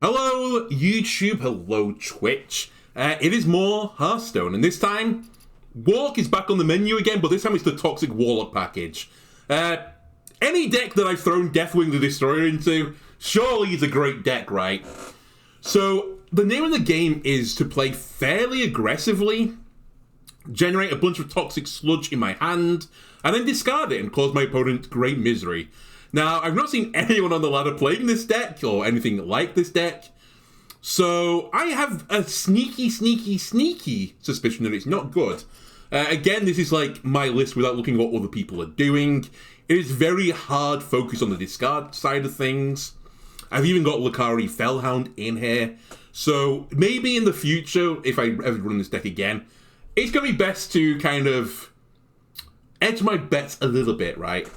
Hello YouTube, hello Twitch. It is more Hearthstone, and this time, Warlock is back on the menu again, but this time it's the Toxic Warlock package. Any deck that I've thrown Deathwing the Destroyer into, surely is a great deck, right? So, the name of the game is to play fairly aggressively, generate a bunch of toxic sludge in my hand, and then discard it and cause my opponent great misery. Now, I've not seen anyone on the ladder playing this deck, or anything like this deck, so I have a sneaky suspicion that it's not good. Again, this is like my list without looking at what other people are doing. It is very hard focused on the discard side of things. I've even got Lucari Fellhound in here, so maybe in the future, if I ever run this deck again, it's going to be best to kind of edge my bets a little bit, right?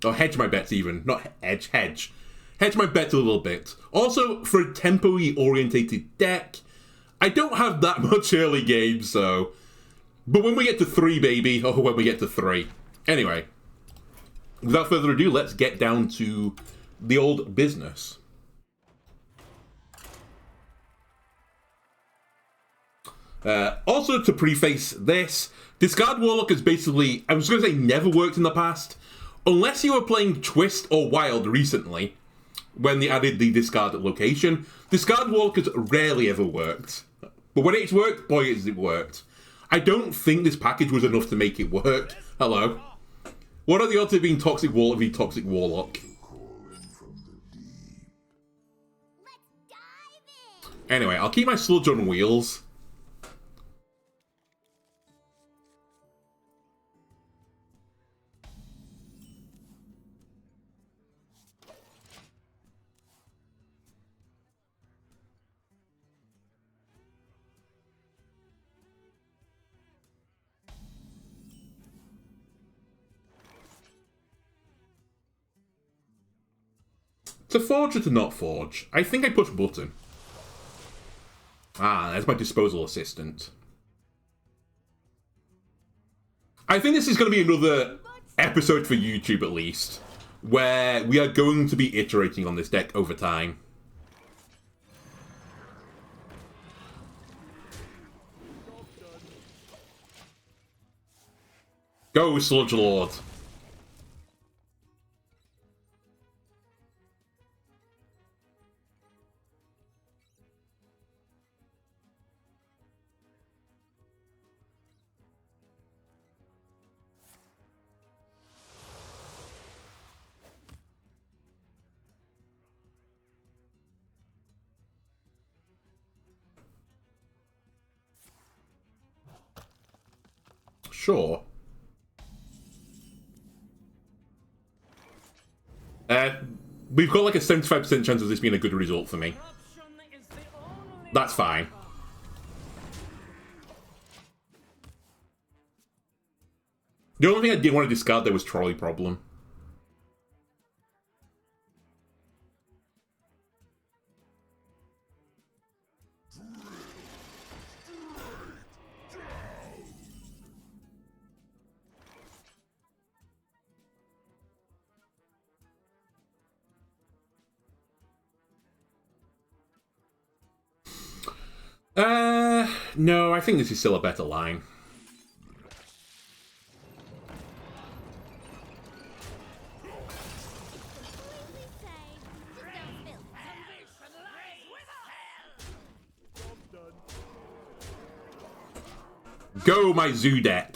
Or hedge my bets even, not hedge. Hedge my bets a little bit. Also, for a tempo-y orientated deck, I don't have that much early game, so... But when we get to 3, baby, or when we get to 3. Anyway, without further ado, let's get down to the old business. Also, to preface this, Discard Warlock has basically, I was going to say never worked in the past, unless you were playing Twist or Wild recently, when they added the discard location. Discard Warlock has rarely ever worked. But when it's worked, boy, has it worked. I don't think this package was enough to make it work. Hello. What are the odds of being Toxic Warlock v Toxic Warlock? Anyway, I'll keep my sludge on wheels. To forge or to not forge? I think I push button. Ah, there's my disposal assistant. I think this is going to be another episode for YouTube at least, where we are going to be iterating on this deck over time. Go, Sludge Lord. Sure. We've got like a 75% chance of this being a good result for me. That's fine. The only thing I didn't want to discard there was Trolley Problem. No, I think this is still a better line. Go, my zoo deck.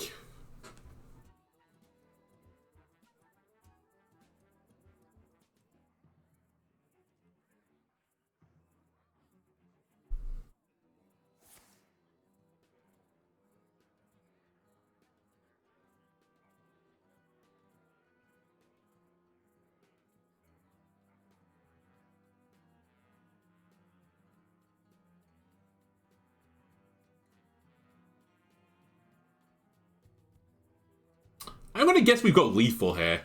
I'm gonna guess we've got lethal here.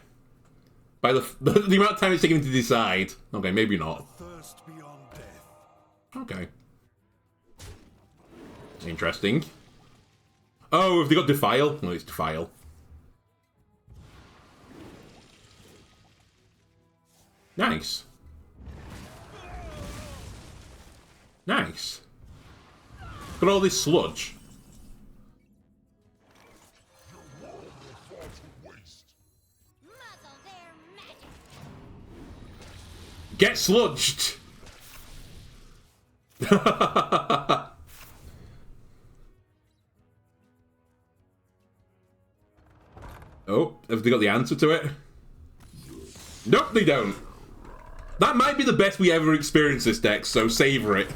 By the amount of time it's taking to decide. Okay, maybe not. Okay. Interesting. Oh, have they got Defile? No, it's Defile. Nice. Nice. Got all this sludge. Get sludged! Oh, have they got the answer to it? Nope, they don't. That might be the best we ever experienced this deck, so savor it.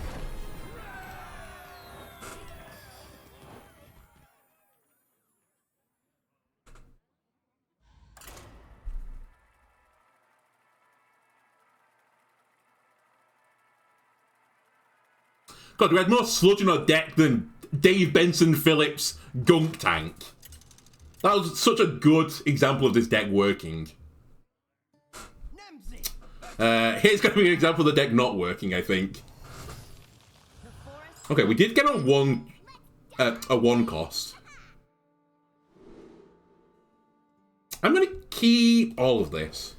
God, we had more sludge in our deck than Dave Benson Phillips' gunk tank. That was such a good example of this deck working. Here's going to be an example of the deck not working, I think. Okay, we did get a one cost. I'm going to keep all of this.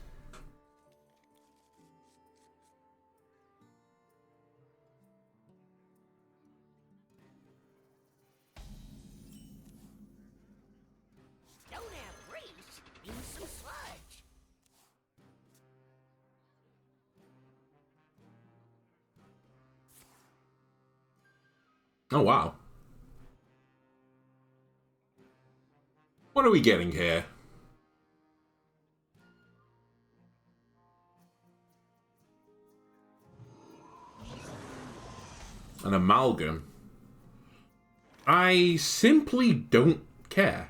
Oh, wow. What are we getting here? An amalgam. I simply don't care.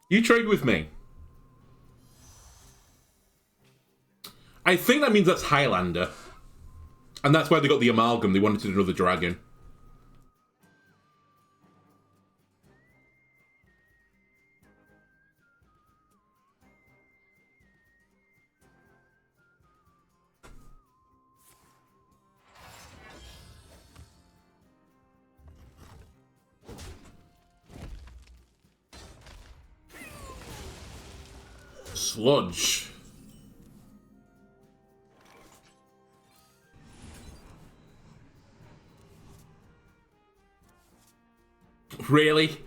You trade with me. I think that means that's Highlander. And that's why they got the amalgam. They wanted another dragon. Sludge. Really?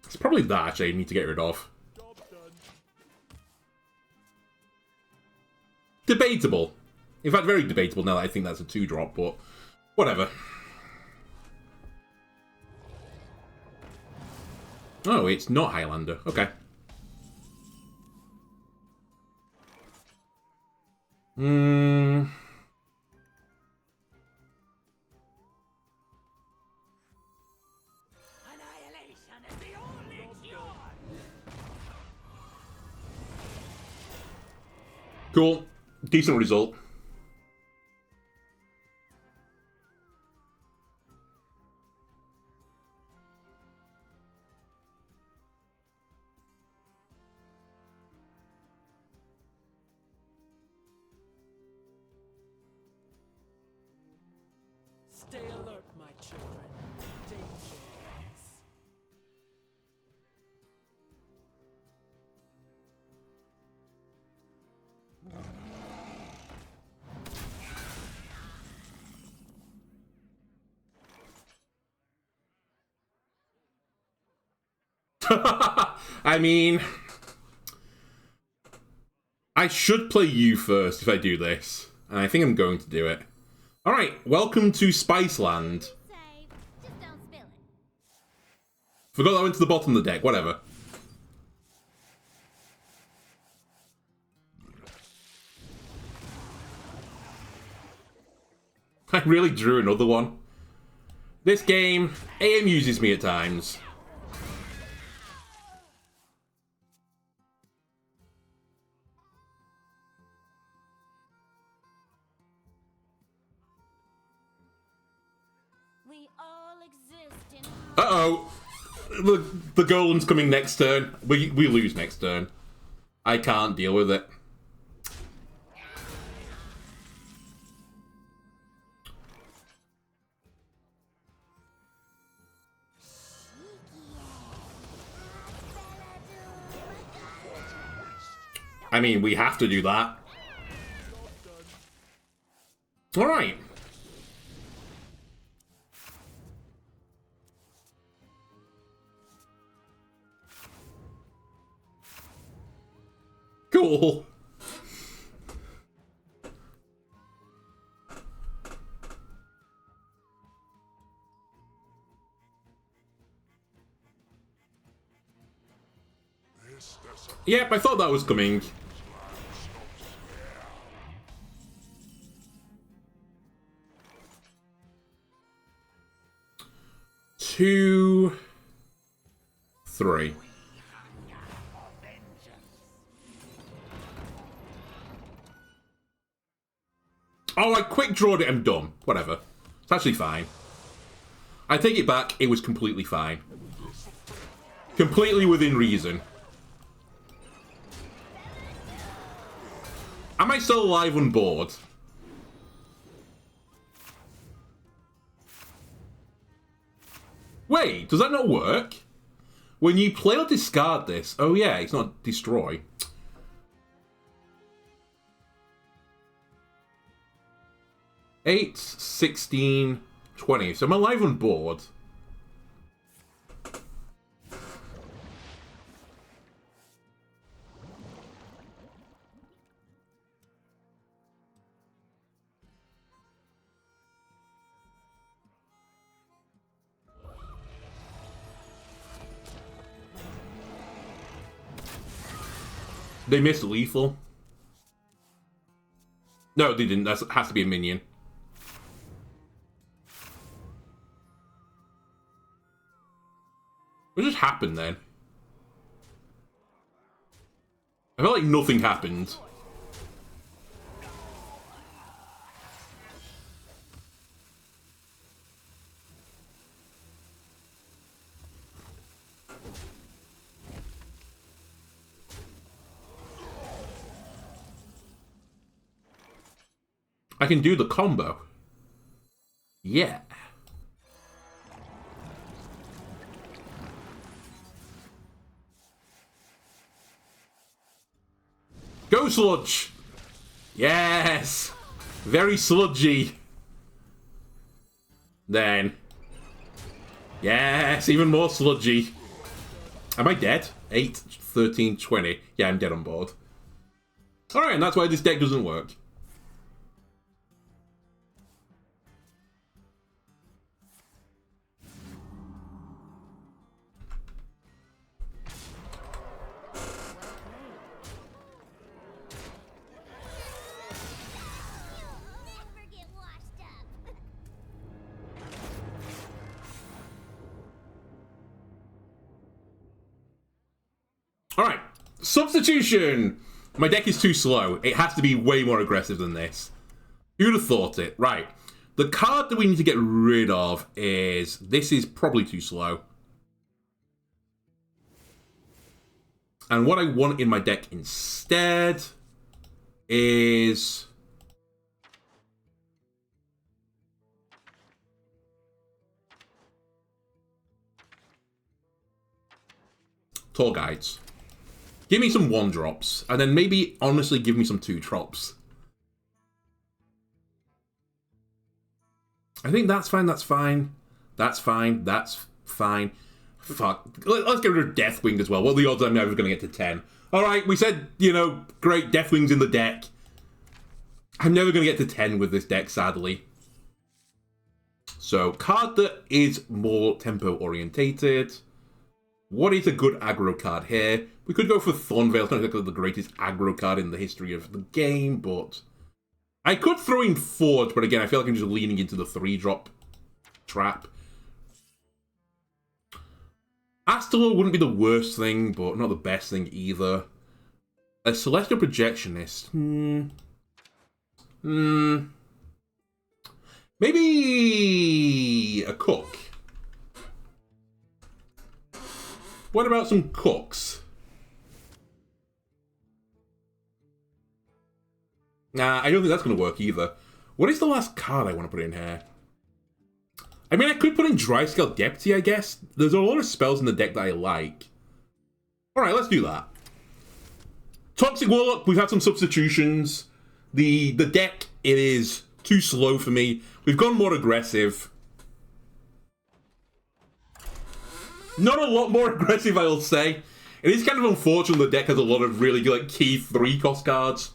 It's probably that actually I need to get rid of. Debatable. In fact, very debatable now that I think that's a 2-drop, but whatever. Oh, it's not Highlander. Okay. Cool. Decent result. Stay alert, my children. Danger awaits. I mean, I should play you first if I do this. And I think I'm going to do it. Alright, welcome to Spiceland. Forgot that went to the bottom of the deck, whatever. I really drew another one. This game, AM uses me at times. We all exist in Uh-oh. the golem's coming next turn. We lose next turn. I can't deal with it. I mean, we have to do that. Alright. Cool. Yep, I thought that was coming. Two, three. Oh, I quick drawed it. I'm dumb. Whatever. It's actually fine. I take it back. It was completely fine. Completely within reason. Am I still alive on board? Wait, does that not work? When you play or discard this... Oh yeah, it's not destroy. Eight, 16, 20. So I'm alive on board. They missed lethal. No, they didn't. That has to be a minion. What just happened then? I felt like nothing happened. I can do the combo. Yeah. Go sludge! Yes! Very sludgy. Then. Yes, even more sludgy. Am I dead? 8, 13, 20. Yeah, I'm dead on board. Alright, and that's why this deck doesn't work. Alright, substitution! My deck is too slow. It has to be way more aggressive than this. Who'd have thought it? Right. The card that we need to get rid of is... This is probably too slow. And what I want in my deck instead is... Tour Guides. Give me some 1-drops, and then maybe, honestly, give me some 2-drops. I think that's fine, that's fine. That's fine, that's fine. Fuck. Let's get rid of Deathwing as well. What are the odds I'm never going to get to 10? Alright, we said, you know, great, Deathwing's in the deck. I'm never going to get to 10 with this deck, sadly. So, card that is more tempo-orientated. What is a good aggro card here? We could go for Thornvale. It's not exactly the greatest aggro card in the history of the game, but... I could throw in Forge, but again, I feel like I'm just leaning into the 3-drop trap. Astalor wouldn't be the worst thing, but not the best thing either. A Celestial Projectionist. Maybe... a Cook. What about some cooks? Nah, I don't think that's going to work either. What is the last card I want to put in here? I mean, I could put in Dryscale Deputy, I guess. There's a lot of spells in the deck that I like. Alright, let's do that. Toxic Warlock, we've had some substitutions. The deck, it is too slow for me. We've gone more aggressive. Not a lot more aggressive, I'll say. It is kind of unfortunate the deck has a lot of really good, like, key 3-cost cards.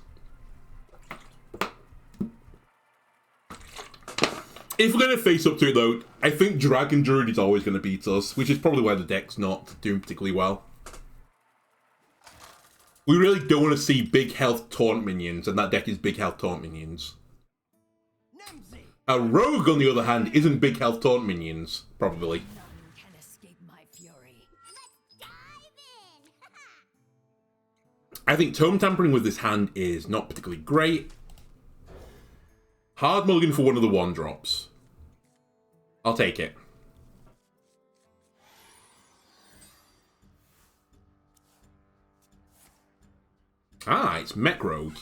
If we're going to face up to it, though, I think Dragon Druid is always going to beat us, which is probably why the deck's not doing particularly well. We really don't want to see big health taunt minions, and that deck is big health taunt minions. A Rogue, on the other hand, isn't big health taunt minions, probably. I think Tome Tampering with this hand is not particularly great. Hard mulligan for one of the 1-drops. I'll take it. Ah, it's Mech Rogue.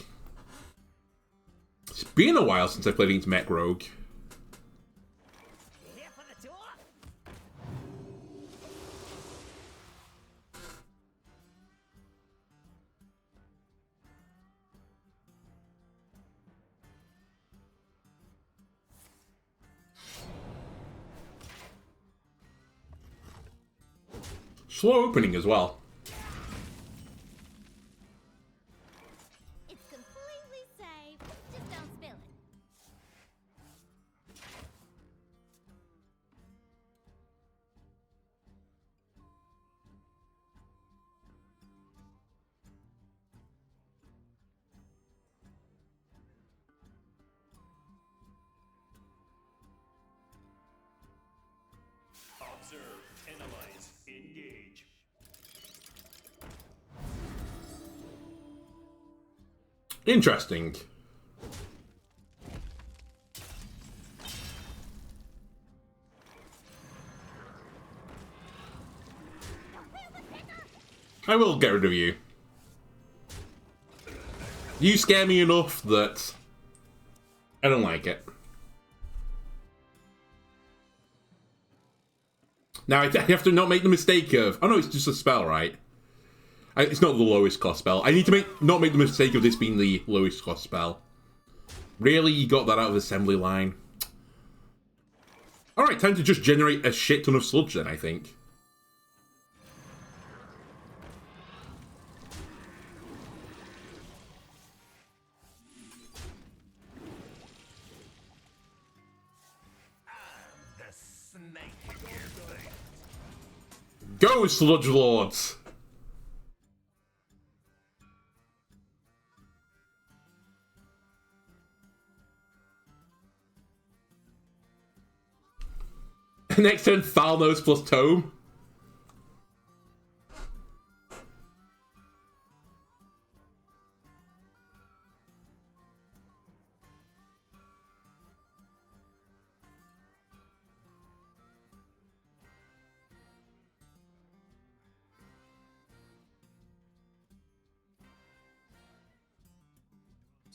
It's been a while since I played against Mech Rogue. Slow opening as well. It's completely safe. Just don't spill it. Observe, analyze, engage. Interesting. I will get rid of you. You scare me enough that I don't like it. Now I have to not make the mistake of... Oh no, it's just a spell, right? It's not the lowest cost spell. I need to not make the mistake of this being the lowest cost spell. Really? You got that out of the assembly line? Alright, time to just generate a shit ton of sludge then, I think. Go, Sludge Lords! Next turn, Thalnos plus Tome.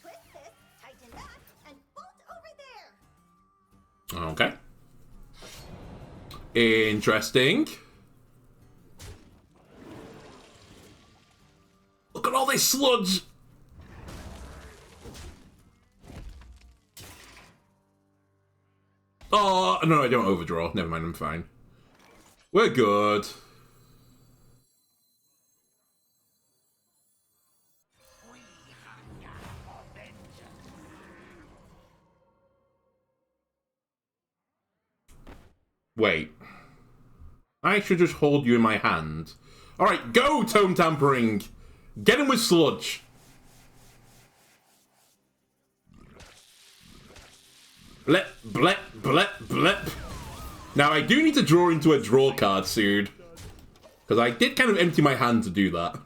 Twist this, tighten that, and bolt over there. Okay. Interesting. Look at all this sludge! Oh, no, I don't overdraw. Never mind, I'm fine. We're good. Wait. I should just hold you in my hand. Alright, go, Tome Tampering! Get him with sludge! Blep, blep, blep, blep. Now, I do need to draw into a draw card soon. Because I did kind of empty my hand to do that.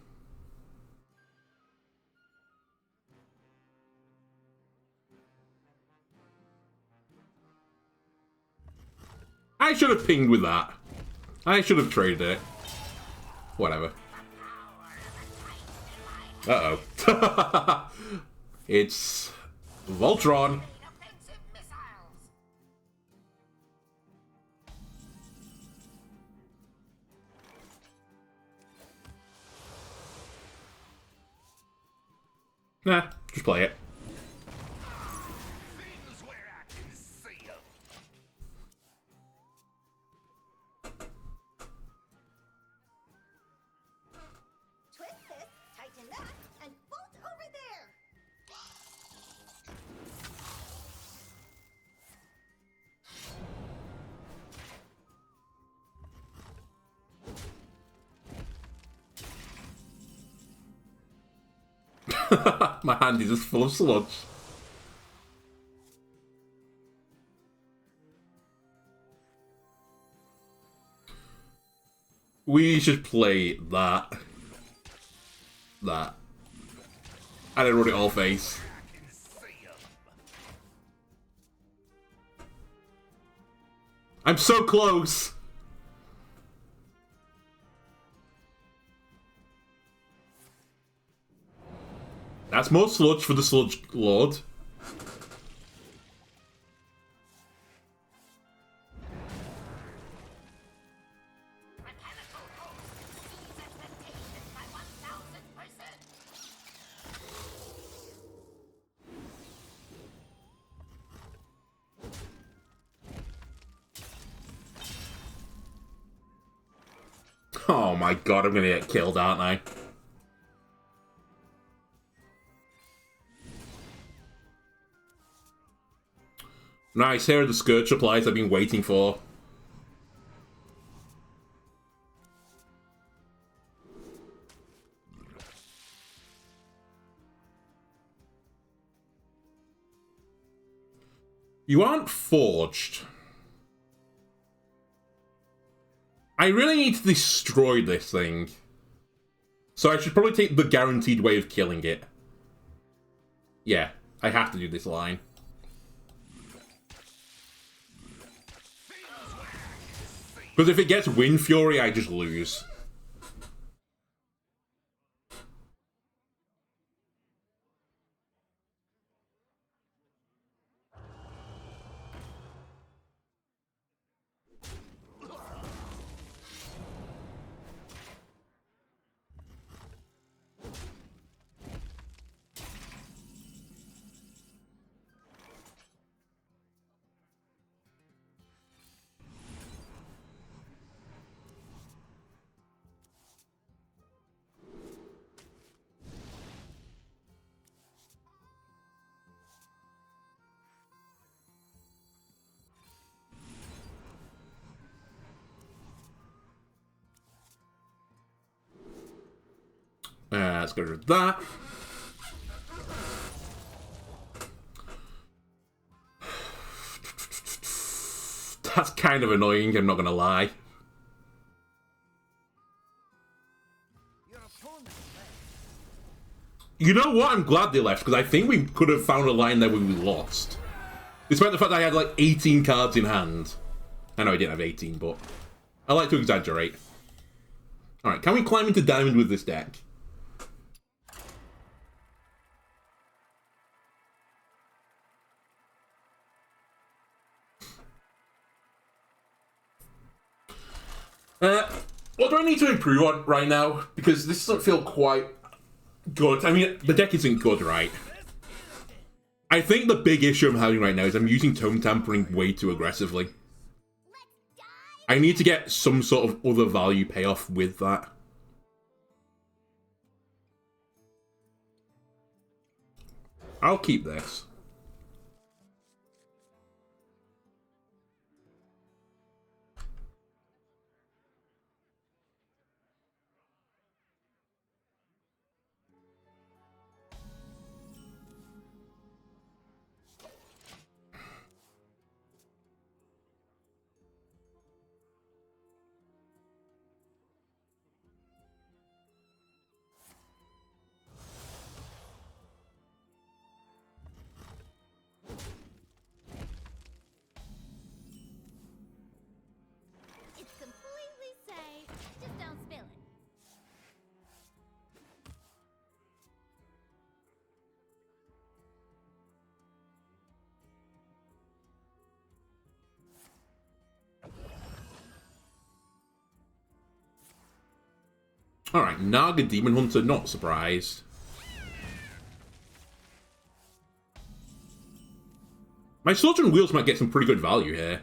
I should have pinged with that. I should have traded it. whatever. Uh-oh. It's Voltron. Nah, just play it. Twist this, tighten that, and bolt over there. My hand is just full of sludge. We should play that. That. And then run it all face. I'm so close! That's more sludge for the Sludge Lord. Oh my god, I'm gonna get killed, aren't I? Nice, here are the Scourge Supplies I've been waiting for. You aren't forged. I really need to destroy this thing. So I should probably take the guaranteed way of killing it. Yeah, I have to do this line. Because if it gets Wind Fury, I just lose. Let's go with that. That's kind of annoying, I'm not gonna lie. You know what? I'm glad they left, because I think we could have found a line there where we lost. Despite the fact that I had like 18 cards in hand. I know I didn't have 18, but I like to exaggerate. Alright, can we climb into Diamond with this deck? What do I need to improve on right now? Because this doesn't feel quite good. I mean, the deck isn't good, right? I think the big issue I'm having right now is I'm using Tome Tampering way too aggressively. I need to get some sort of other value payoff with that. I'll keep this. Alright, Naga Demon Hunter, not surprised. My Sludge and Wheels might get some pretty good value here.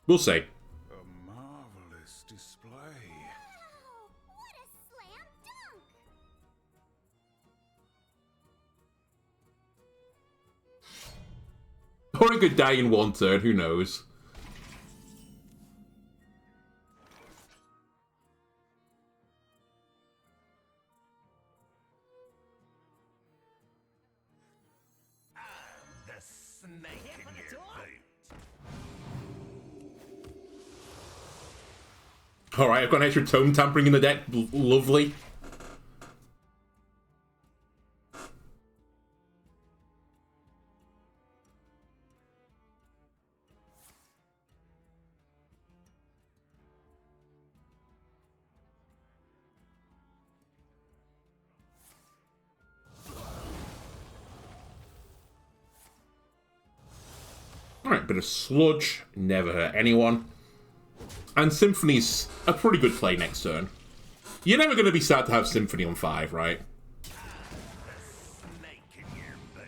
We'll see. A marvelous display. Wow, what a slam dunk! Or it could die in one turn, who knows. The snake in your boot. Alright, I've got an extra Tome Tampering in the deck. Lovely. Alright, bit of Sludge, never hurt anyone. And Symphony's a pretty good play next turn. You're never going to be sad to have Symphony on 5, right? The snake in your boot.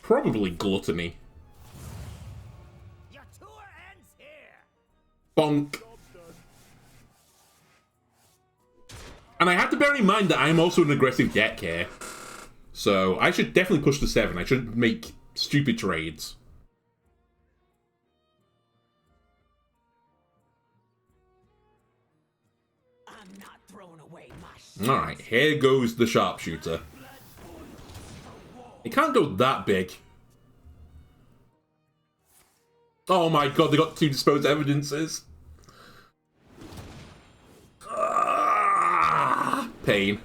Probably Gluttony. Your tour ends here. Bonk. And I have to bear in mind that I'm also an aggressive deck here. So I should definitely push to 7. I shouldn't make stupid trades. I'm not throwing away my Alright, here goes the Sharpshooter. It can't go that big. Oh my god, they got 2 disposed evidences. Ah, pain.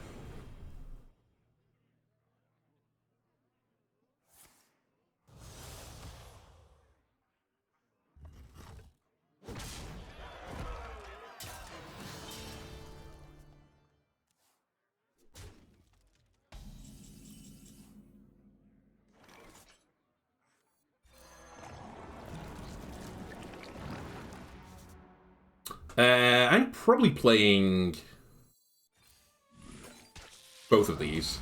I'm probably playing both of these.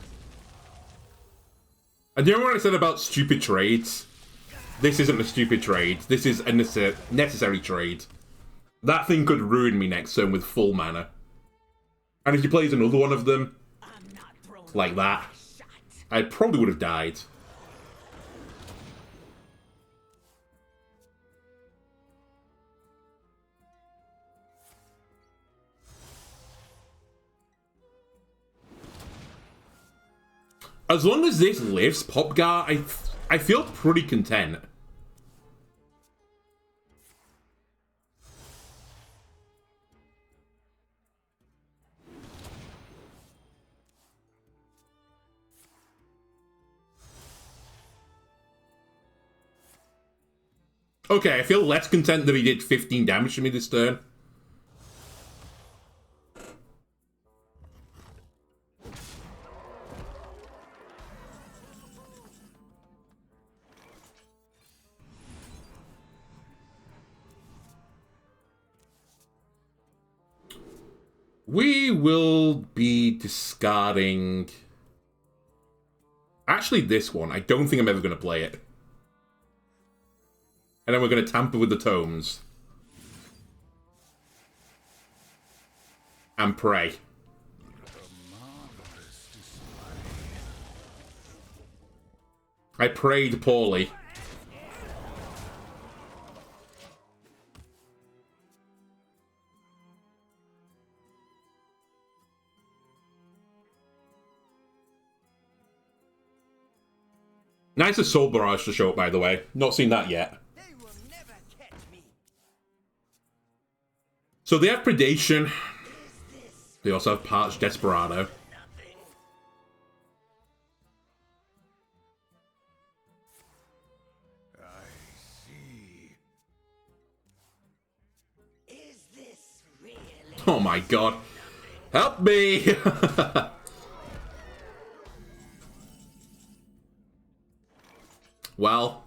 And you know what I said about stupid trades? This isn't a stupid trade. This is a necessary trade. That thing could ruin me next turn with full mana. And if he plays another one of them, I'm not throwing like that, shot. I probably would have died. As long as this lives, Popgar, I feel pretty content. Okay, I feel less content that he did 15 damage to me this turn. We will be discarding... Actually, this one. I don't think I'm ever going to play it. And then we're going to tamper with the tomes. And pray. I prayed poorly. Nice of Soul Barrage to show up, by the way. Not seen that yet. They will never catch me. So they have Predation. They also have Parched Desperado. I see. Is this really? Oh my god. Help me! Well.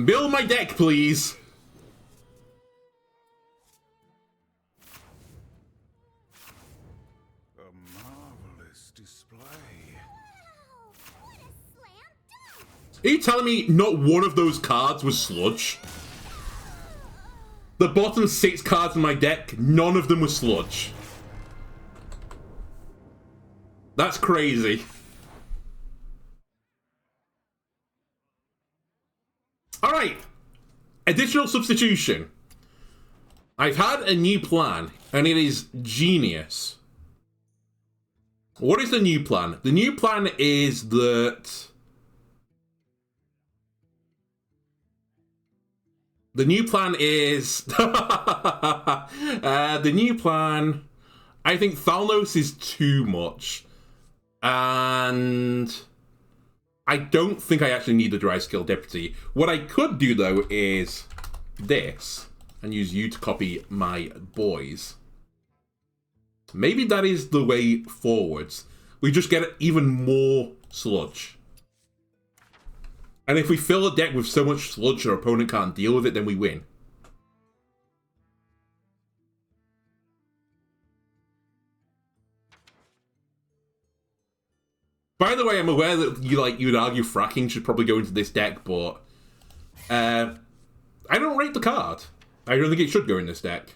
Build my deck, please. A marvelous display. Wow, what a slam dunk! Are you telling me not one of those cards was Sludge? The bottom 6 cards in my deck, none of them were Sludge. That's crazy. Alright. Additional substitution. I've had a new plan, and it is genius. What is the new plan? The new plan is that... The new plan is... the new plan... I think Thalnos is too much. And... I don't think I actually need the Dryscale Deputy. What I could do, though, is this. And use you to copy my boys. Maybe that is the way forwards. We just get even more Sludge. And if we fill a deck with so much Sludge our opponent can't deal with it, then we win. By the way, I'm aware that you would argue fracking should probably go into this deck, but I don't rate the card. I don't think it should go in this deck.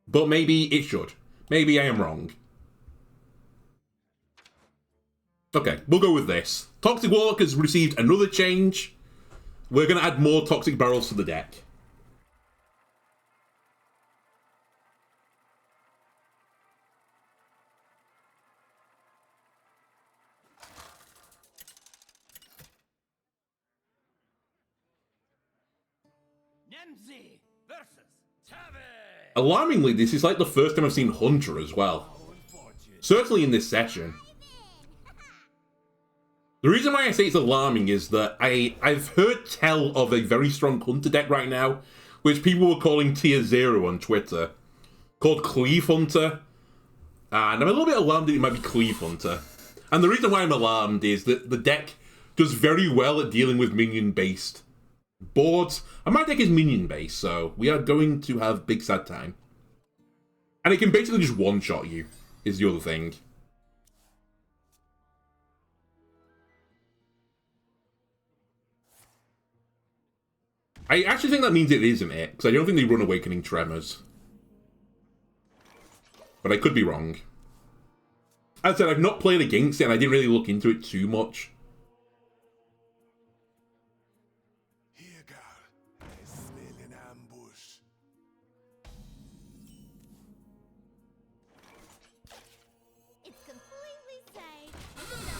But maybe it should. Maybe I am wrong. Okay, we'll go with this. Toxic Warlock has received another change. We're going to add more Toxic Barrels to the deck. Nemzi versus Tavi. Alarmingly, this is like the first time I've seen Hunter as well. Certainly in this session. The reason why I say it's alarming is that I've heard tell of a very strong Hunter deck right now, which people were calling Tier 0 on Twitter, called Cleave Hunter. And I'm a little bit alarmed that it might be Cleave Hunter. And the reason why I'm alarmed is that the deck does very well at dealing with minion-based boards. And my deck is minion-based, so we are going to have big sad time. And it can basically just one-shot you, is the other thing. I actually think that means it isn't it, because I don't think they run Awakening Tremors. But I could be wrong. As I said, I've not played against it, and I didn't really look into it too much. Here, girl. I smell an ambush. It's completely safe. Just don't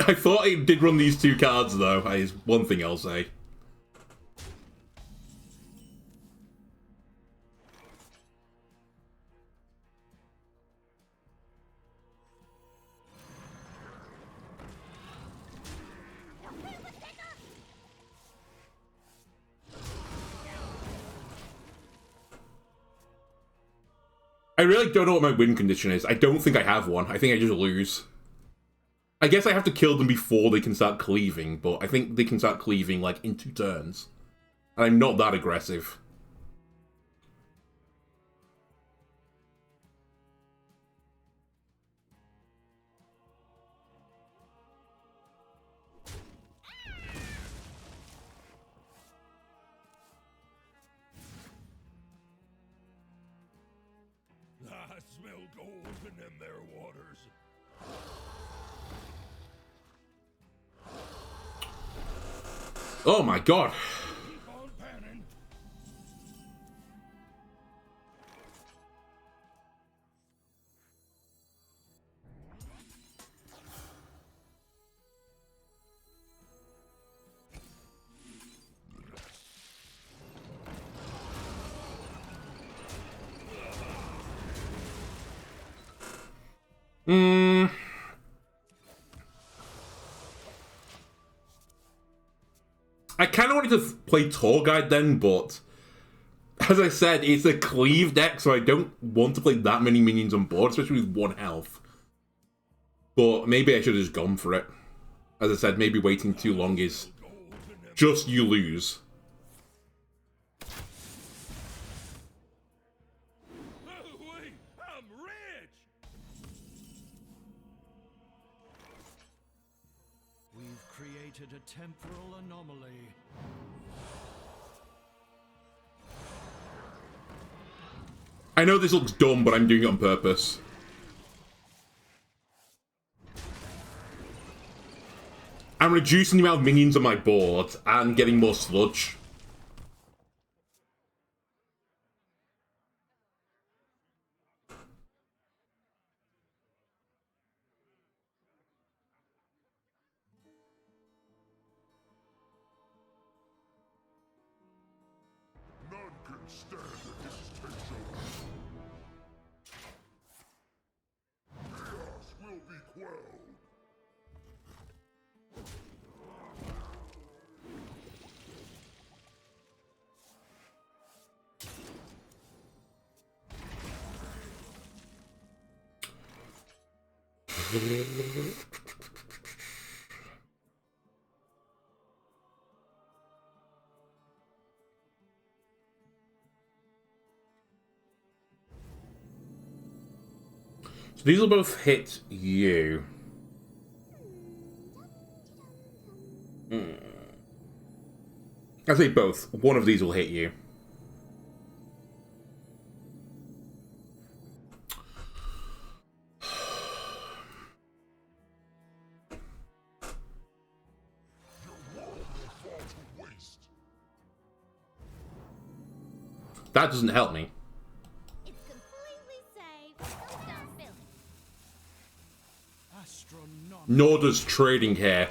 I thought it did run these 2 cards, though, is one thing I'll say. I really don't know what my win condition is. I don't think I have one. I think I just lose. I guess I have to kill them before they can start cleaving, but I think they can start cleaving, like, in 2 turns. And I'm not that aggressive. I smell gold in them there waters. Oh my god. Keep on panning. to play Tour Guide then, but as I said, it's a cleave deck, so I don't want to play that many minions on board, especially with 1 health. But maybe I should have just gone for it. As I said, maybe waiting too long is just you lose. I'm rich! We've created a temporal anomaly. I know this looks dumb, but I'm doing it on purpose. I'm reducing the amount of minions on my board and getting more sludge. None can stand against Showdown. Chaos will be quelled. So these will both hit you. I say both. One of these will hit you. That doesn't help me. It's completely safe. Don't start filling. Astronomical. Nor does trading here.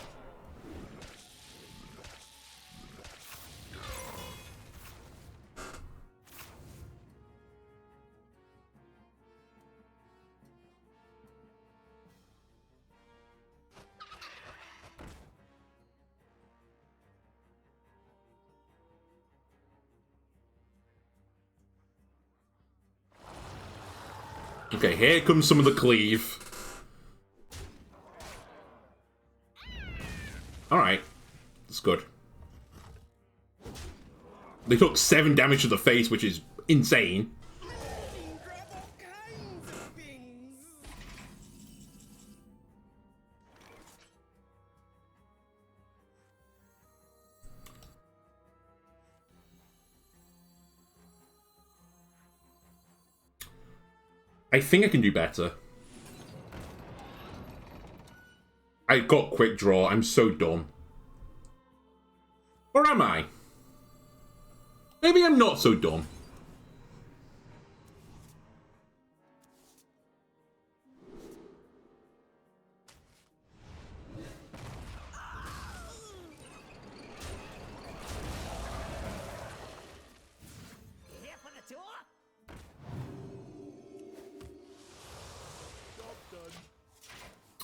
Okay, here comes some of the cleave. Alright. That's good. They took 7 damage to the face, which is insane. I think I can do better. I got quick draw. I'm so dumb. Or am I? Maybe I'm not so dumb. Here for the tour?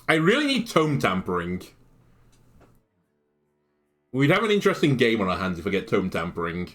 I really need tome tampering. We'd have an interesting game on our hands if I get tome tampering.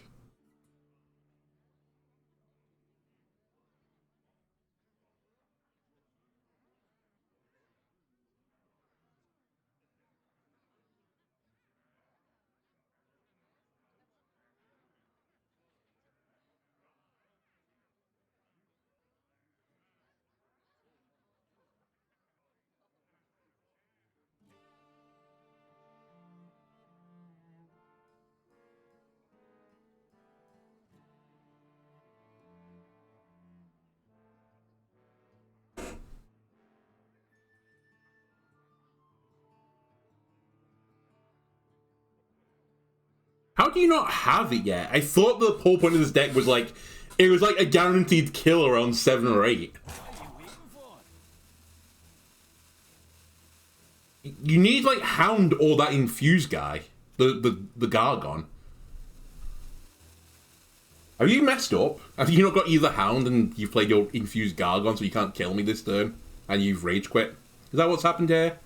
How do you not have it yet? I thought the whole point of this deck was like, it was like a guaranteed kill around 7 or 8. You need like Hound or that Infuse guy, the Gargon. Have you messed up? Have you not got either Hound and you've played your Infused Gargon so you can't kill me this turn and you've rage quit? Is that what's happened here?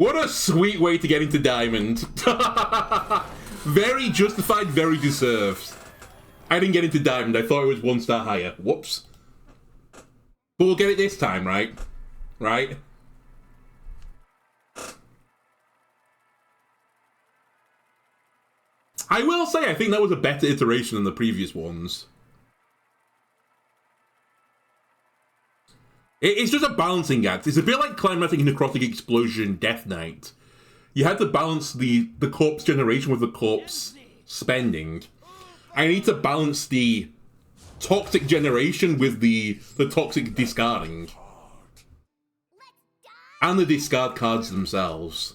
What a sweet way to get into Diamond. Very justified, very deserved. I didn't get into Diamond, I thought it was 1 star higher. Whoops. But we'll get it this time, right? Right? I will say, I think that was a better iteration than the previous ones. It's just a balancing act. It's a bit like Climatic Necrotic Explosion Death Knight. You had to balance the corpse generation with the corpse spending. I need to balance the toxic generation with the toxic discarding. And the discard cards themselves.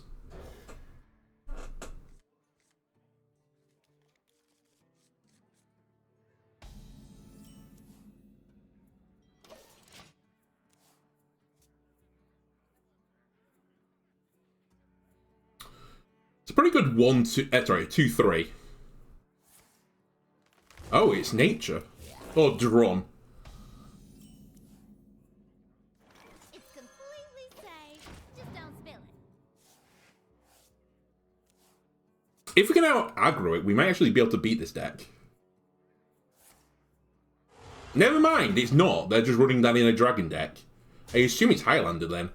It's a pretty good 2-3. Oh, it's nature. Or Drum. It's completely safe. Just don't spill it. If we can out aggro it, we might actually be able to beat this deck. Never mind, it's not. They're just running that in a dragon deck. I assume it's Highlander then.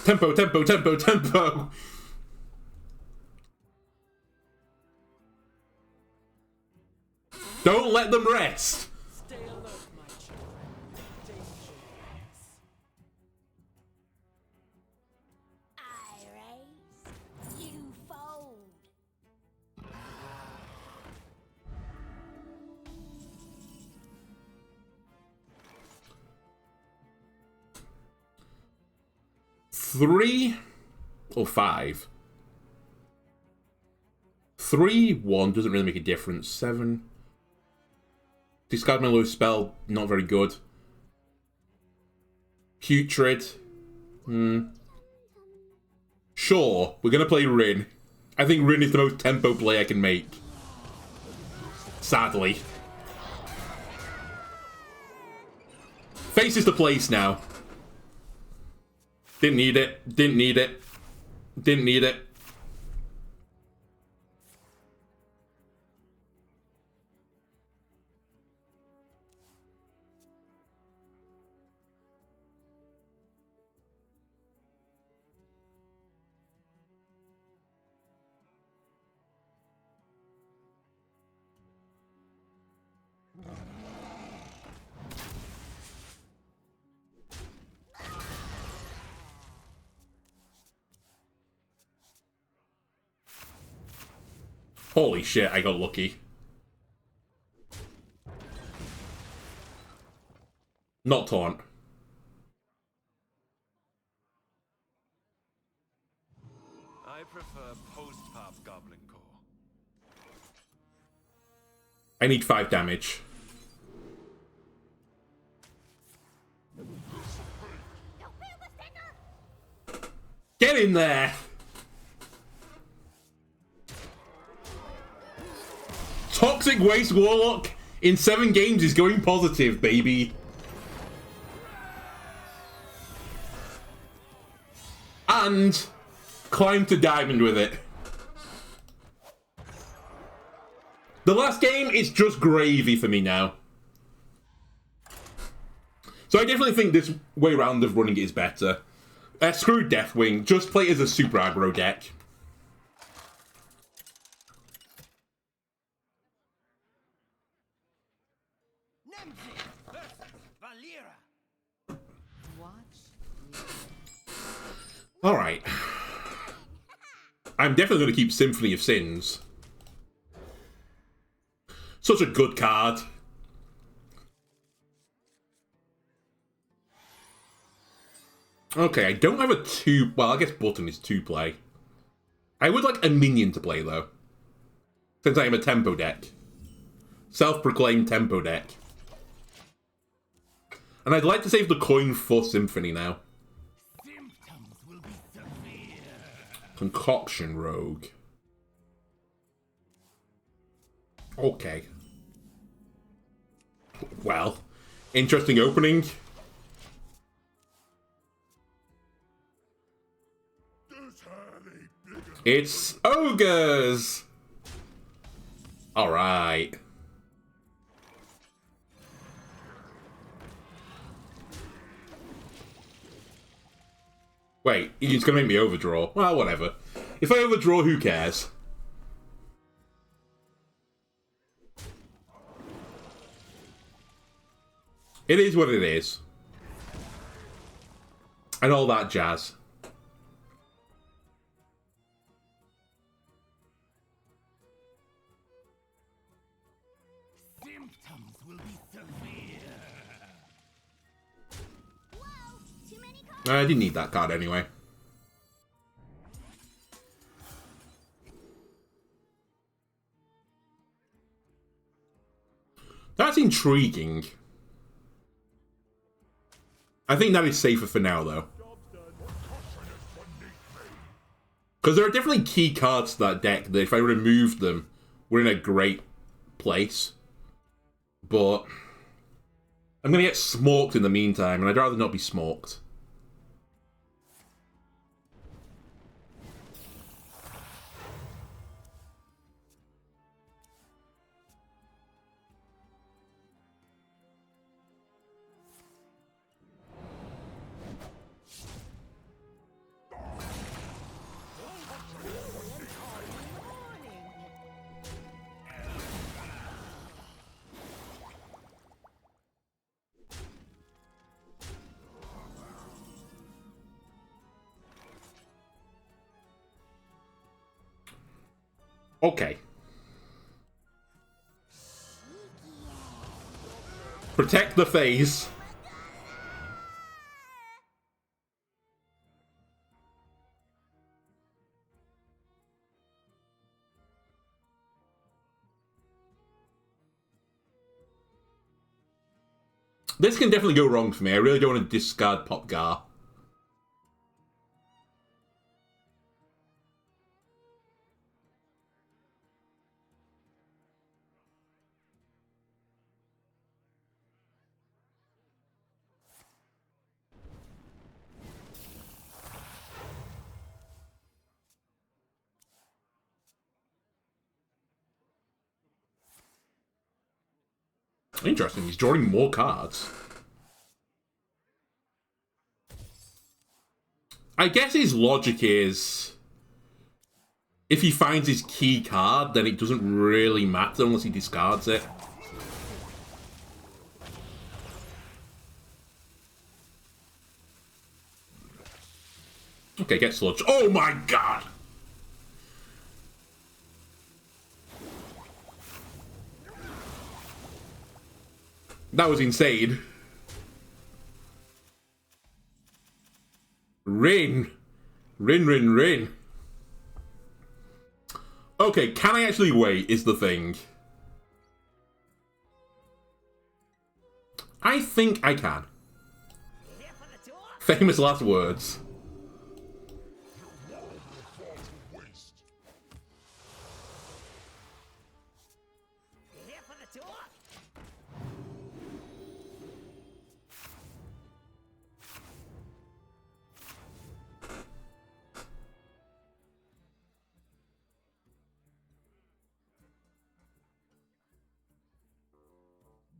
Tempo, tempo, tempo, tempo! Don't let them rest! Stay alert, my children. Danger waits. I raise, you fold. Three or 5? 3-1 doesn't really make a difference. 7. Discard my lowest spell, not very good. Putrid. Sure, we're gonna play Rin. I think Rin is the most tempo play I can make. Sadly. Face is the place now. Didn't need it. Didn't need it. Didn't need it. Holy shit, I got lucky. Not taunt. I prefer post-pop Goblin Core. I need 5 damage. Don't feel the sticker. Get in there! Toxic Waste Warlock in 7 games is going positive, baby. And climb to Diamond with it. The last game is just gravy for me now. So I definitely think this way round of running it is better. Screw Deathwing, just play it as a super aggro deck. Alright. I'm definitely going to keep Symphony of Sins. Such a good card. Okay, I don't have a two... Well, I guess Button is two play. I would like a minion to play, though. Since I am a tempo deck. Self-proclaimed tempo deck. And I'd like to save the coin for Symphony now. Symptoms will be severe. Concoction Rogue. Okay. Well, interesting opening. It's ogres! Alright. Wait, he's gonna make me overdraw. Well, whatever. If I overdraw, who cares? It is what it is. And all that jazz. Symptoms will be severe. Whoa, too many cards. I didn't need that card anyway. That's intriguing. I think that is safer for now, though. Because there are definitely key cards to that deck that if I removed them, we're in a great place. But I'm going to get smoked in the meantime, and I'd rather not be smoked. Okay. Protect the face. This can definitely go wrong for me. I really don't want to discard Popgar. Interesting, he's drawing more cards. I guess his logic is, if he finds his key card, then it doesn't really matter unless he discards it. Okay, get Sludge. Oh my god! That was insane. Rin. Rin. Okay, can I actually wait is the thing. I think I can. Famous last words.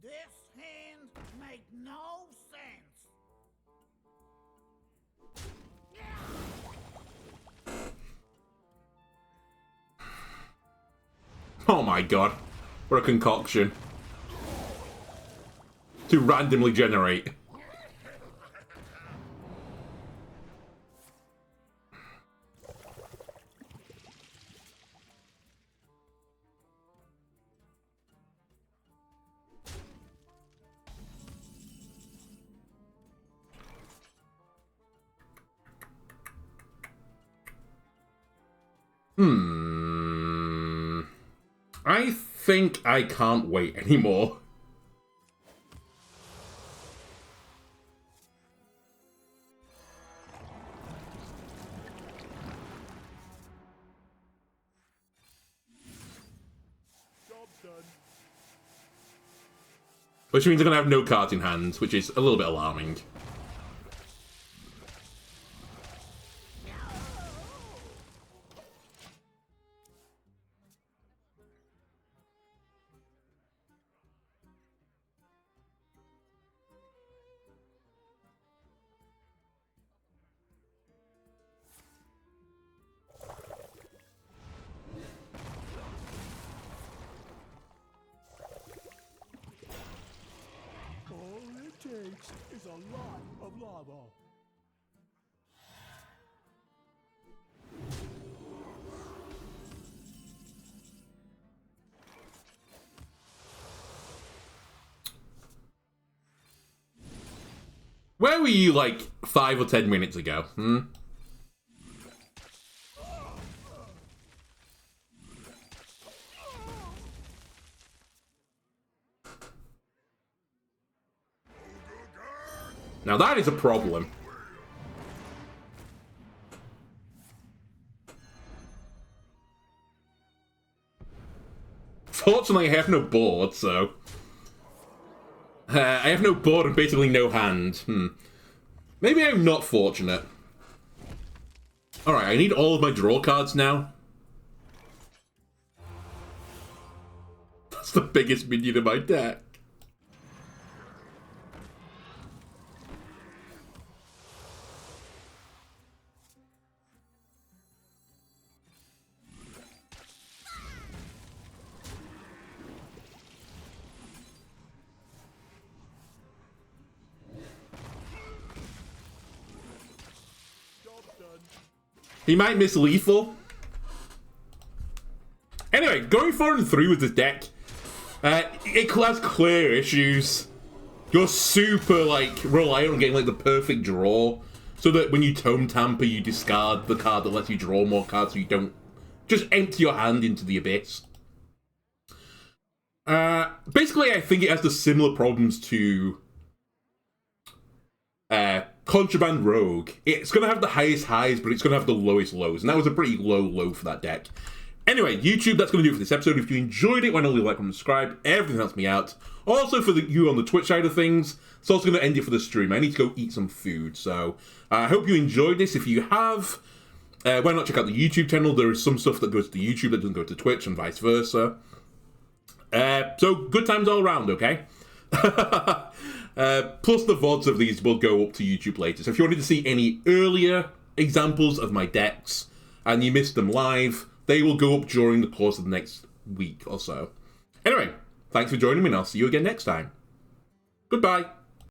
This hand made no sense. Oh my god. What a concoction. To randomly generate. I think I can't wait anymore. Which means I'm going to have no cards in hand, which is a little bit alarming. All it takes is a lot of lava. Where were you like 5 or 10 minutes ago? Now that is a problem. Fortunately, I have no board, so... I have no board and basically no hand. Maybe I'm not fortunate. Alright, I need all of my draw cards now. That's the biggest minion in my deck. He might miss lethal. Anyway, going 4 and 3 with this deck, it has clear issues. You're super, like, reliant on getting, like, the perfect draw, so that when you tome tamper, you discard the card that lets you draw more cards, so you don't just empty your hand into the abyss. Basically, I think it has the similar problems to Contraband Rogue. It's going to have the highest highs, but it's going to have the lowest lows, and that was a pretty low low for that deck. Anyway, YouTube, that's going to do it for this episode. If you enjoyed it, why not leave a like and subscribe? Everything helps me out. Also, for you on the Twitch side of things, it's also going to end it for the stream. I need to go eat some food, so I hope you enjoyed this. If you have, why not check out the YouTube channel? There is some stuff that goes to YouTube that doesn't go to Twitch, and vice versa. So, good times all around, okay? Plus the VODs of these will go up to YouTube later. So if you wanted to see any earlier examples of my decks and you missed them live, they will go up during the course of the next week or so. Anyway, thanks for joining me and I'll see you again next time. Goodbye.